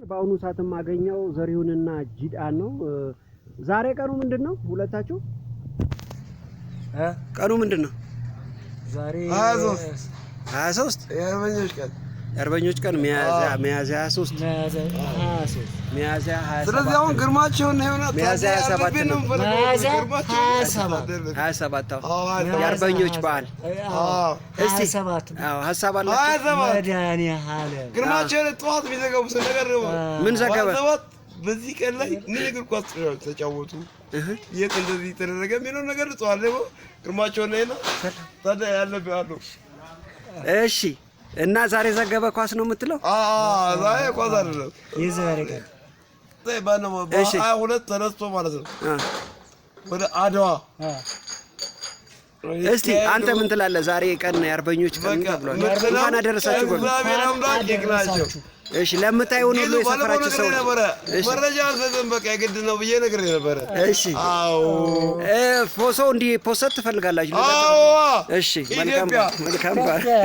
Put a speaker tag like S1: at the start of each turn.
S1: በአሁኑ ሰዓት ማገኘው ዘሪሁንና ጂዳን ነው። ዛሬ ቀኑ ምንድነው? ሁለታችሁ ቀኑ ምንድነው?
S2: ዛሬ
S1: 23 የአርበኞች ቀን ሚያዝያ 23 ሚያዝያ 27
S3: ስለዚህ አሁን ግርማቸውን ነው
S1: ሚያዝያ 27 ነው።
S2: ሚያዝያ
S1: 27 የአርበኞች በዓል እስቲ
S2: 27
S1: ሐሳብ አላችሁ?
S2: መድኃኒዓለም
S3: ግርማቸውን ጠዋት ቢዘገቡ ነገር ነው።
S1: ምን ዘገበ?
S3: በዚህ ቀን ላይ ምን እግር ኳስ ተጫወቱ የት እንደዚህ ተደረገ የሚለው ነገር ጽዋለ ግርማቸውን ነው ታዲያ ያለብያሉ።
S1: እሺ እና ዛሬ ዘገበ ኳስ ነው የምትለው?
S3: ዛሬ ኳስ አይደለም
S2: የዛሬ ቀን
S3: ባነው ሁለት ተነስቶ ማለት ነው ወደ አድዋ።
S1: እስቲ አንተ ምን ትላለህ? ዛሬ ቀን የአርበኞች ቀን ተብሏል። እንኳን አደረሳችሁ በሉ።
S3: እግዚአብሔር አምላክ ይክናቸው።
S1: እሺ ለምታየው ነው የሰፈራችሁ ሰው
S3: መረጃ አልሰጠም። በቃ የግድ ነው ብዬ ነገር ነበር።
S1: እሺ አዎ ፎቶ እንዲ ፖስት ትፈልጋላችሁ?
S3: አዎ
S1: እሺ መልካም